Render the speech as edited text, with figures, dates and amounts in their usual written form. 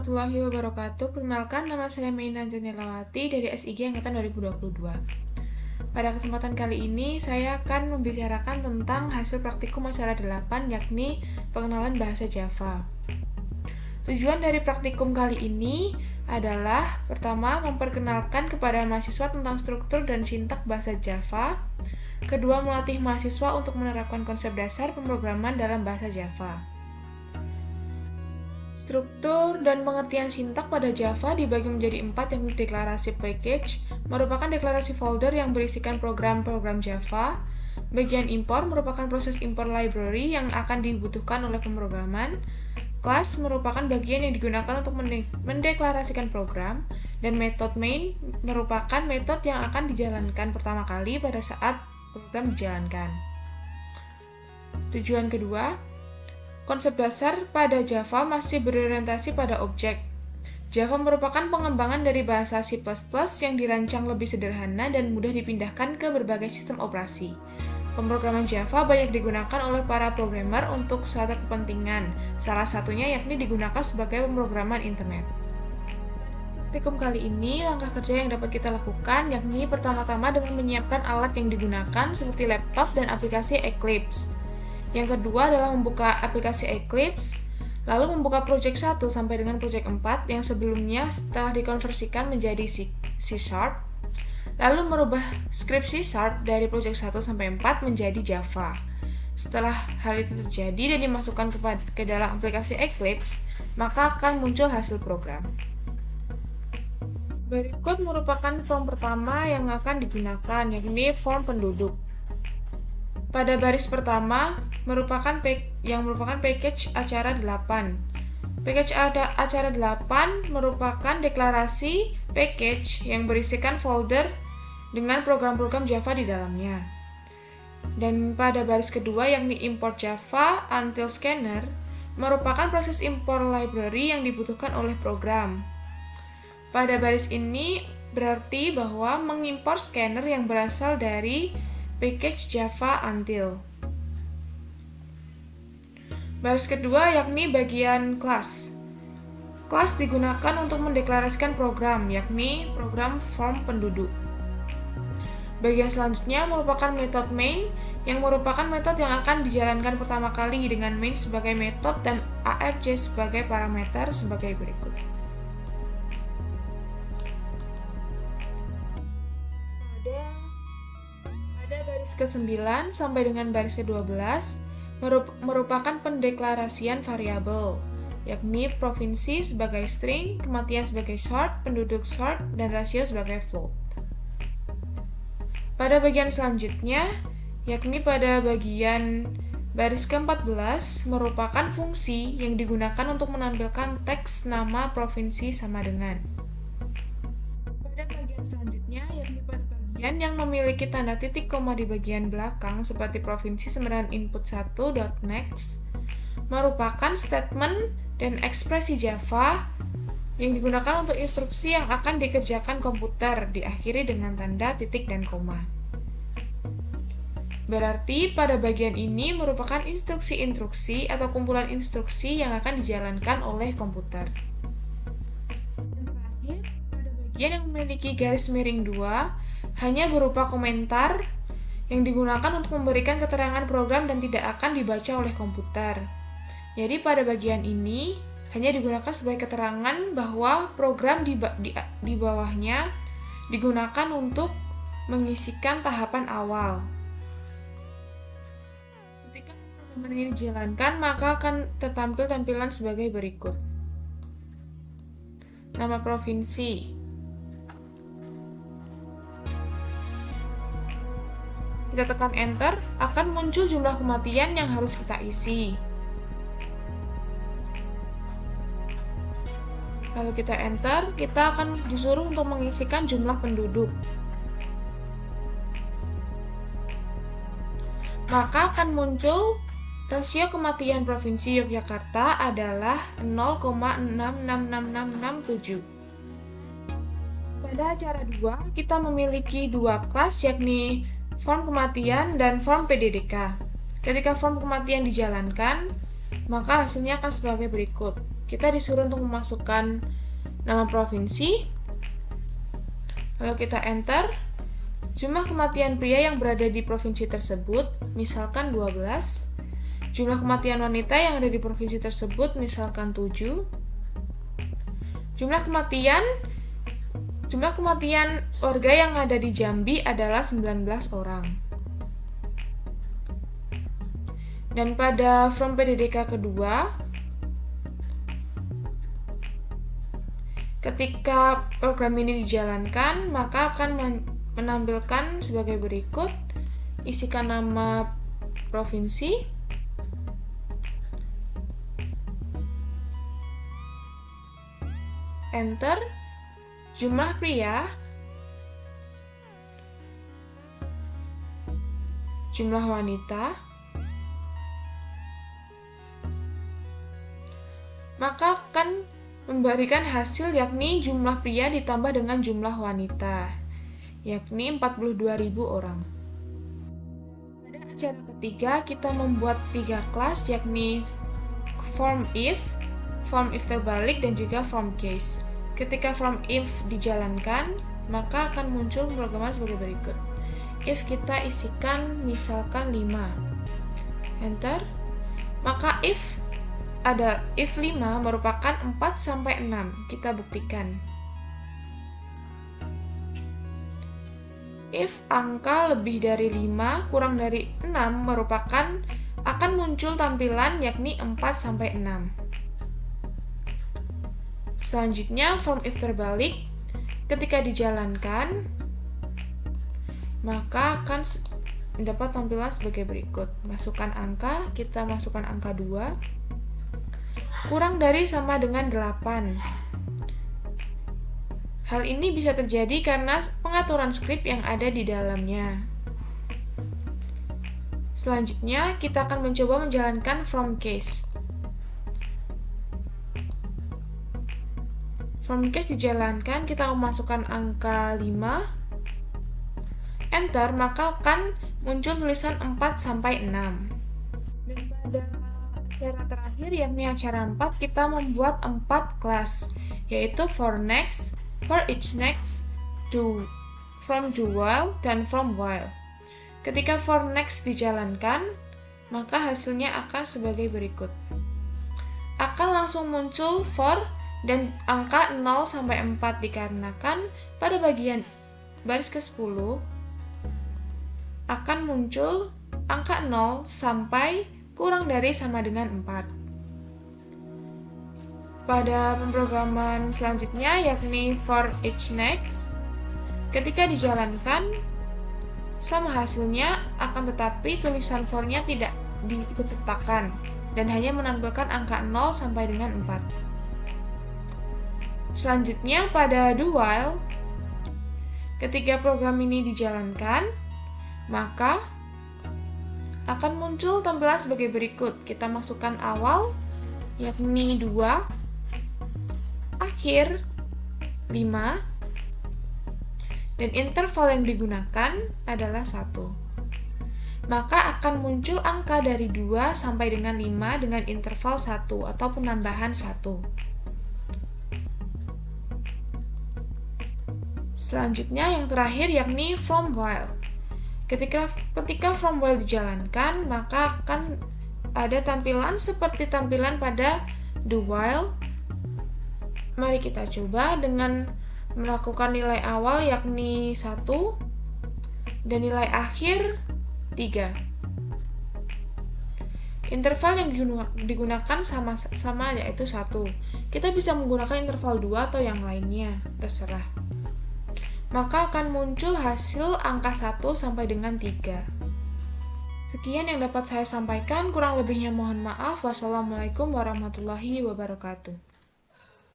warahmatullahi wabarakatuh. Perkenalkan, nama saya Meina Janilawati dari SIG Angkatan 2022. Pada kesempatan kali ini, saya akan membicarakan tentang hasil praktikum acara 8, yakni pengenalan bahasa Java. Tujuan dari praktikum kali ini adalah, pertama, memperkenalkan kepada mahasiswa tentang struktur dan sintak bahasa Java. Kedua, melatih mahasiswa untuk menerapkan konsep dasar pemrograman dalam bahasa Java. Struktur dan pengertian sintak pada Java dibagi menjadi 4, yakni deklarasi package, merupakan deklarasi folder yang berisikan program-program Java. Bagian import merupakan proses import library yang akan dibutuhkan oleh pemrograman. Class merupakan bagian yang digunakan untuk mendeklarasikan program. Dan method main merupakan metode yang akan dijalankan pertama kali pada saat program dijalankan. Tujuan kedua, konsep dasar pada Java masih berorientasi pada objek. Java merupakan pengembangan dari bahasa C++ yang dirancang lebih sederhana dan mudah dipindahkan ke berbagai sistem operasi. Pemrograman Java banyak digunakan oleh para programmer untuk suatu kepentingan, salah satunya yakni digunakan sebagai pemrograman internet. Praktikum kali ini, langkah kerja yang dapat kita lakukan yakni pertama-tama dengan menyiapkan alat yang digunakan seperti laptop dan aplikasi Eclipse. Yang kedua adalah membuka aplikasi Eclipse, lalu membuka project 1 sampai dengan project 4 yang sebelumnya telah dikonversikan menjadi C#, lalu merubah script C# dari project 1 sampai 4 menjadi Java. Setelah hal itu terjadi dan dimasukkan ke dalam aplikasi Eclipse, maka akan muncul hasil program. Berikut merupakan form pertama yang akan digunakan, yakni form penduduk. Pada baris pertama merupakan package acara 8. Package acara 8 merupakan deklarasi package yang berisikan folder dengan program-program Java di dalamnya. Dan pada baris kedua yakni import Java until scanner merupakan proses import library yang dibutuhkan oleh program. Pada baris ini berarti bahwa mengimport scanner yang berasal dari package Java until. Baris kedua yakni bagian class. Class digunakan untuk mendeklarasikan program, yakni program form penduduk. Bagian selanjutnya merupakan method main, yang merupakan metode yang akan dijalankan pertama kali dengan main sebagai metode dan arg sebagai parameter sebagai berikut. Baris ke-9 sampai dengan baris ke-12 merupakan pendeklarasian variabel, yakni provinsi sebagai string, kematian sebagai short, penduduk short, dan rasio sebagai float. Pada bagian selanjutnya, yakni pada bagian baris ke-14 merupakan fungsi yang digunakan untuk menampilkan teks nama provinsi sama dengan. Pada bagian selanjutnya, yakni pada yang memiliki tanda titik koma di bagian belakang seperti provinsi sama dengan input 1.next merupakan statement dan ekspresi Java yang digunakan untuk instruksi yang akan dikerjakan komputer diakhiri dengan tanda titik dan koma. Berarti pada bagian ini merupakan instruksi-instruksi atau kumpulan instruksi yang akan dijalankan oleh komputer. Dan terakhir, pada bagian yang memiliki garis miring 2 hanya berupa komentar yang digunakan untuk memberikan keterangan program dan tidak akan dibaca oleh komputer. Jadi pada bagian ini hanya digunakan sebagai keterangan bahwa program di bawahnya digunakan untuk mengisikan tahapan awal. Ketika program ini dijalankan, maka akan tertampil tampilan sebagai berikut. Nama provinsi. Kita tekan enter, akan muncul jumlah kematian yang harus kita isi. Lalu kita enter, kita akan disuruh untuk mengisikan jumlah penduduk. Maka akan muncul rasio kematian Provinsi Yogyakarta adalah 0,666667. Pada acara 2, kita memiliki dua kelas yakni form kematian dan form PDDK. Ketika form kematian dijalankan, maka hasilnya akan sebagai berikut. Kita disuruh untuk memasukkan nama provinsi, lalu kita enter. Jumlah kematian pria yang berada di provinsi tersebut, misalkan 12. Jumlah kematian wanita yang ada di provinsi tersebut, misalkan 7. Jumlah kematian warga yang ada di Jambi adalah 19 orang. Dan pada form PDDK kedua, ketika program ini dijalankan, maka akan menampilkan sebagai berikut. Isikan nama provinsi, enter, jumlah pria, jumlah wanita, maka akan memberikan hasil yakni jumlah pria ditambah dengan jumlah wanita, yakni 42.000 orang. Pada acara ketiga, kita membuat 3 kelas, yakni form if terbalik, dan juga form case. Ketika form if dijalankan, maka akan muncul pemrograman sebagai berikut. If kita isikan misalkan 5, enter, maka if 5 merupakan 4 sampai 6. Kita buktikan. If angka lebih dari 5 kurang dari 6 akan muncul tampilan yakni 4 sampai 6. Selanjutnya form if terbalik, ketika dijalankan maka akan dapat tampilan sebagai berikut. Masukkan angka, kita masukkan angka 2. Kurang dari sama dengan 8. Hal ini bisa terjadi karena pengaturan skrip yang ada di dalamnya. Selanjutnya, kita akan mencoba menjalankan from case. From case dijalankan, kita memasukkan angka 5, enter, maka akan muncul tulisan 4 sampai 6. Dan pada acara terakhir, yakni acara 4, kita membuat 4 kelas, yaitu for next, for each next, from do while, dan from while. Ketika for next dijalankan, maka hasilnya akan sebagai berikut. Akan langsung muncul for dan angka 0 sampai 4 dikarenakan pada bagian baris ke-10 akan muncul angka 0 sampai kurang dari sama dengan 4. Pada pemrograman selanjutnya, yakni for each next, ketika dijalankan, sama hasilnya akan tetapi tulisan for-nya tidak diikut sertakan dan hanya menampilkan angka 0 sampai dengan 4. Selanjutnya, pada do while, ketika program ini dijalankan, maka akan muncul tampilan sebagai berikut. Kita masukkan awal, yakni 2, akhir 5, dan interval yang digunakan adalah 1. Maka akan muncul angka dari 2 sampai dengan 5 dengan interval 1 atau penambahan 1. Selanjutnya yang terakhir yakni from while. Ketika from while dijalankan, maka akan ada tampilan seperti tampilan pada do while. Mari kita coba dengan melakukan nilai awal yakni 1 dan nilai akhir 3. Interval yang digunakan sama yaitu 1. Kita bisa menggunakan interval 2 atau yang lainnya, terserah. Maka akan muncul hasil angka 1 sampai dengan 3. Sekian yang dapat saya sampaikan, kurang lebihnya mohon maaf. Wassalamualaikum warahmatullahi wabarakatuh.